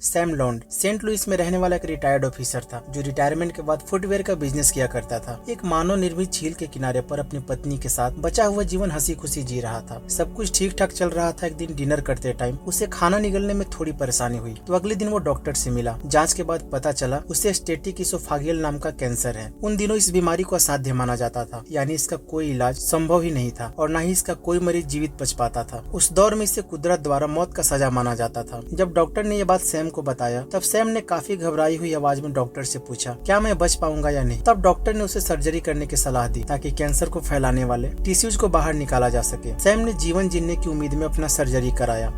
Sam law and Saint Louis में रहने वाला एक रिटायर्ड ऑफिसर था जो रिटायरमेंट के बाद फुटवेयर का बिजनेस किया करता था। एक मानव निर्मित झील के किनारे पर अपनी पत्नी के साथ बचा हुआ जीवन हंसी खुशी जी रहा था। सब कुछ ठीक ठाक चल रहा था। एक दिन डिनर करते टाइम उसे खाना निगलने में थोड़ी परेशानी हुई तो अगले दिन वो डॉक्टर से मिला। जांच के बाद पता चला उसे स्टेटिक इसोफेगियल नाम का कैंसर है। उन दिनों इस बीमारी को असाध्य माना जाता था, यानी इसका कोई इलाज संभव ही नहीं था और न ही इसका कोई मरीज जीवित बच पाता था। उस दौर में इसे कुदरत द्वारा मौत का सजा माना जाता था। जब डॉक्टर ने ये बात सैम को बताया तब सैम ने काफी घबराई हुई आवाज में डॉक्टर से पूछा, क्या मैं बच पाऊंगा या नहीं। तब डॉक्टर ने उसे सर्जरी करने की सलाह दी ताकि कैंसर को फैलाने वाले टिश्यूज को बाहर निकाला जा सके। सैम ने जीवन जीने की उम्मीद में अपना सर्जरी कराया।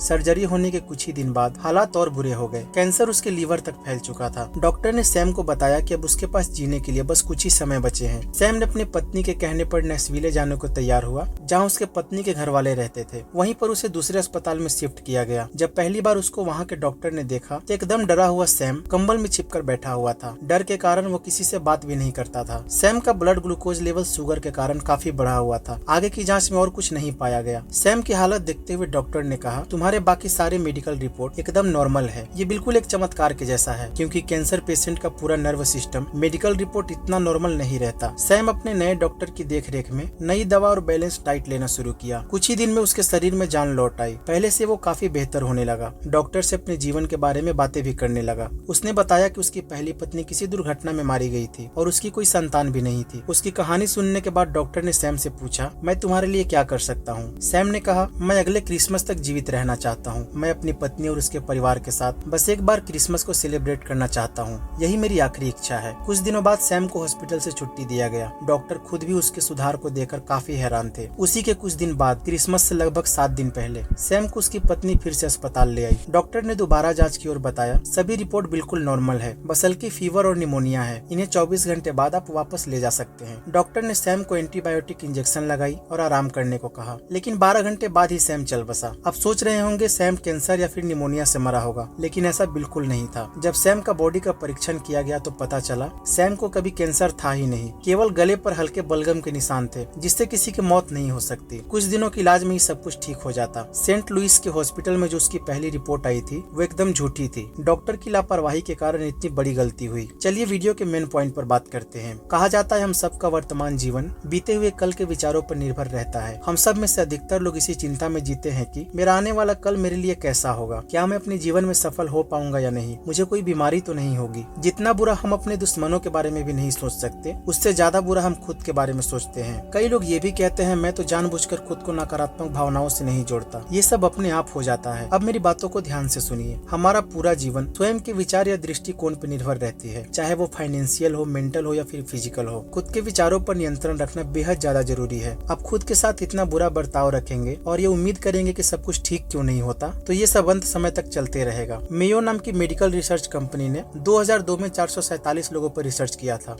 सर्जरी होने के कुछ ही दिन बाद हालात और बुरे हो गए। कैंसर उसके लीवर तक फैल चुका था। डॉक्टर ने सैम को बताया कि अब उसके पास जीने के लिए बस कुछ ही समय बचे हैं। सैम ने अपनी पत्नी के कहने पर नैशविले जाने को तैयार हुआ, जहां उसके पत्नी के घर वाले रहते थे। वहीं पर उसे दूसरे अस्पताल में शिफ्ट किया गया। जब पहली बार उसको वहां के डॉक्टर ने देखा तो एकदम डरा हुआ सैम कंबल में छिपकर बैठा हुआ था। डर के कारण वो किसी से बात भी नहीं करता था। सैम का ब्लड ग्लूकोज लेवल शुगर के कारण काफी बढ़ा हुआ था। आगे की जाँच में और कुछ नहीं पाया गया। सैम की हालत देखते हुए डॉक्टर ने कहा, तुम्हारे बाकी सारे मेडिकल रिपोर्ट एकदम नॉर्मल है। ये बिल्कुल एक चमत्कार के जैसा है, क्योंकि कैंसर पेशेंट का पूरा नर्व सिस्टम मेडिकल रिपोर्ट इतना नॉर्मल नहीं रहता। सैम अपने नए डॉक्टर की देखरेख में नई दवा और बैलेंस डाइट लेना शुरू किया। कुछ ही दिन में उसके शरीर में जान लौट आई। पहले से वो काफी बेहतर होने लगा। डॉक्टर से अपने जीवन के बारे में बातें भी करने लगा। उसने बताया कि उसकी पहली पत्नी किसी दुर्घटना में मारी गई थी और उसकी कोई संतान भी नहीं थी। उसकी कहानी सुनने के बाद डॉक्टर ने सैम से पूछा, मैं तुम्हारे लिए क्या कर सकता हूँ। सैम ने कहा, मैं अगले क्रिसमस तक जीवित रहना चाहता हूँ। मैं अपनी पत्नी और उसके परिवार के साथ बस एक बार क्रिसमस को सेलिब्रेट करना चाहता हूँ। यही मेरी आखिरी इच्छा है। कुछ दिनों बाद सैम को हॉस्पिटल से छुट्टी दिया गया। डॉक्टर खुद भी उसके सुधार को देखकर काफी हैरान थे। उसी के कुछ दिन बाद क्रिसमस से लगभग 7 दिन पहले सैम को उसकी पत्नी फिर से अस्पताल ले आई। डॉक्टर ने दोबारा जाँच की और बताया, सभी रिपोर्ट बिल्कुल नॉर्मल है, बस हल्की फीवर और निमोनिया है। इन्हें 24 घंटे बाद आप वापस ले जा सकते हैं। डॉक्टर ने सैम को एंटीबायोटिक इंजेक्शन लगाई और आराम करने को कहा, लेकिन 12 घंटे बाद ही सैम चल बसा। अब सोच रहे होंगे सैम कैंसर या फिर निमोनिया से मरा होगा, लेकिन ऐसा बिल्कुल नहीं था। जब सैम का बॉडी का परीक्षण किया गया तो पता चला सैम को कभी कैंसर था ही नहीं। केवल गले पर हल्के बलगम के निशान थे, जिससे किसी की मौत नहीं हो सकती। कुछ दिनों के इलाज में ही सब कुछ ठीक हो जाता। सेंट लुइस के हॉस्पिटल में जो उसकी पहली रिपोर्ट आई थी वो एकदम झूठी थी। डॉक्टर की लापरवाही के कारण इतनी बड़ी गलती हुई। चलिए वीडियो के मेन पॉइंट पर बात करते हैं। कहा जाता है हम सबका वर्तमान जीवन बीते हुए कल के विचारों पर निर्भर रहता है। हम सब में से अधिकतर लोग इसी चिंता में जीते हैं कि मेरा आने वाला कल मेरे लिए कैसा होगा, क्या मैं अपने जीवन में सफल हो पाऊंगा या नहीं, मुझे कोई बीमारी तो नहीं होगी। जितना बुरा हम अपने दुश्मनों के बारे में भी नहीं सोच सकते, उससे ज्यादा बुरा हम खुद के बारे में सोचते हैं। कई लोग ये भी कहते हैं, मैं तो जानबूझकर खुद को नकारात्मक भावनाओं से नहीं जोड़ता, ये सब अपने आप हो जाता है। अब मेरी बातों को ध्यान से सुनिए। हमारा पूरा जीवन स्वयं के विचार या दृष्टिकोण पर निर्भर रहती है, चाहे वो फाइनेंशियल हो, मेंटल हो या फिर फिजिकल हो। खुद के विचारों पर नियंत्रण रखना बेहद ज्यादा जरूरी है। आप खुद के साथ इतना बुरा बर्ताव रखेंगे और ये उम्मीद करेंगे कि सब कुछ ठीक क्यों नहीं होता, तो ये सब अंत समय तक चलते रहेगा। मेयो नाम की मेडिकल रिसर्च कंपनी ने 2002 में 447 लोगों पर रिसर्च किया था,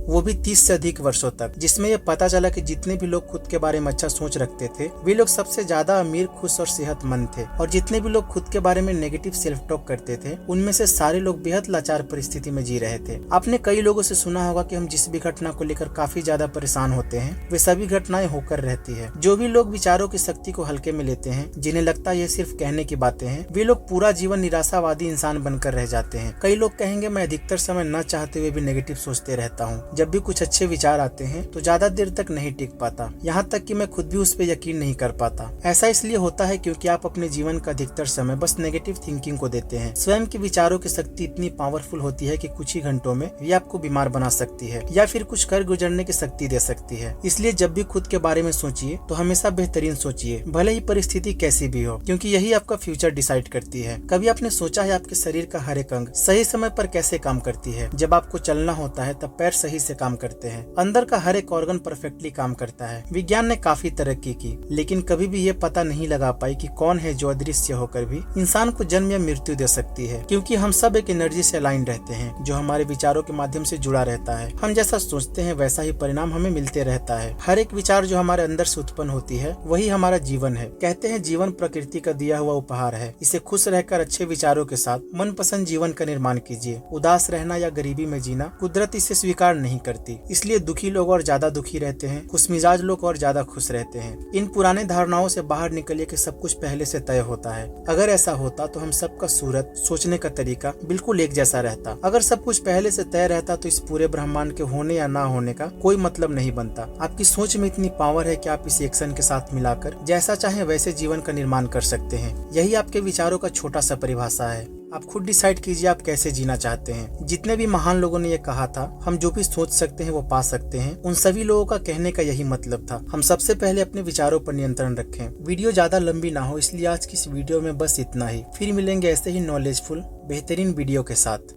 वो भी 30 से अधिक वर्षों तक, जिसमें यह पता चला कि जितने भी लोग खुद के बारे में अच्छा सोच रखते थे वे लोग सबसे ज्यादा अमीर, खुश और सेहतमंद थे। और जितने भी लोग खुद के बारे में नेगेटिव सेल्फ टॉक करते थे उनमें से सारे लोग बेहद लाचार परिस्थिति में जी रहे थे। आपने कई लोगों से सुना होगा कि हम जिस भी घटना को लेकर काफी ज्यादा परेशान होते हैं वे सभी घटनाएं होकर रहती है। जो भी लोग विचारों की शक्ति को हल्के में लेते हैं, जिन्हें लगता है ये सिर्फ कहने की बातें हैं, वे लोग पूरा जीवन निराशावादी इंसान बनकर रह जाते हैं। कई लोग कहेंगे, मैं अधिकतर समय न चाहते हुए भी नेगेटिव सोचते रहता हूँ। जब भी कुछ अच्छे विचार आते हैं तो ज्यादा देर तक नहीं टिक पाता, यहाँ तक कि मैं खुद भी उस पर यकीन नहीं कर पाता। ऐसा इसलिए होता है क्योंकि आप अपने जीवन का अधिकतर समय बस नेगेटिव थिंकिंग को देते हैं। स्वयं के विचारों की शक्ति इतनी पावरफुल होती है कि कुछ ही घंटों में ये आपको बीमार बना सकती है या फिर कुछ कर गुजरने की शक्ति दे सकती है। इसलिए जब भी खुद के बारे में सोचिए तो हमेशा बेहतरीन सोचिए, भले ही परिस्थिति कैसी भी हो, क्योंकि यही आपका फ्यूचर डिसाइड करती है। कभी आपने सोचा है आपके शरीर का हर एक अंग सही समय पर कैसे काम करती है? जब आपको चलना होता है तब पैर सही से काम करते हैं, अंदर का हर एक ऑर्गन परफेक्टली काम करता है। विज्ञान ने काफी तरक्की की, लेकिन कभी भी ये पता नहीं लगा पाई कि कौन है जो अदृश्य होकर भी इंसान को जन्म या मृत्यु दे सकती है। क्योंकि हम सब एक एनर्जी से अलाइन रहते हैं जो हमारे विचारों के माध्यम से जुड़ा रहता है। हम जैसा सोचते हैं वैसा ही परिणाम हमें मिलते रहता है। हर एक विचार जो हमारे अंदर से उत्पन्न होती है वही हमारा जीवन है। कहते हैं जीवन प्रकृति का दिया हुआ उपहार है, इसे खुश रहकर अच्छे विचारों के साथ मनपसंद जीवन का निर्माण कीजिए। उदास रहना या गरीबी में जीना कुदरत इसे स्वीकार नहीं नहीं करती, इसलिए दुखी लोग और ज्यादा दुखी रहते हैं, खुशमिजाज लोग और ज्यादा खुश रहते हैं। इन पुराने धारणाओं से बाहर निकलिए कि सब कुछ पहले से तय होता है। अगर ऐसा होता तो हम सबका सूरत, सोचने का तरीका बिल्कुल एक जैसा रहता। अगर सब कुछ पहले से तय रहता तो इस पूरे ब्रह्मांड के होने या ना होने का कोई मतलब नहीं बनता। आपकी सोच में इतनी पावर है कि आप इस एक्शन के साथ मिलाकर जैसा चाहे वैसे जीवन का निर्माण कर सकते हैं। यही आपके विचारों का छोटा सा परिभाषा है। आप खुद डिसाइड कीजिए आप कैसे जीना चाहते हैं। जितने भी महान लोगों ने ये कहा था, हम जो भी सोच सकते हैं वो पा सकते हैं, उन सभी लोगों का कहने का यही मतलब था। हम सबसे पहले अपने विचारों पर नियंत्रण रखें। वीडियो ज्यादा लंबी ना हो, इसलिए आज की इस वीडियो में बस इतना ही। फिर मिलेंगे ऐसे ही नॉलेजफुल बेहतरीन वीडियो के साथ।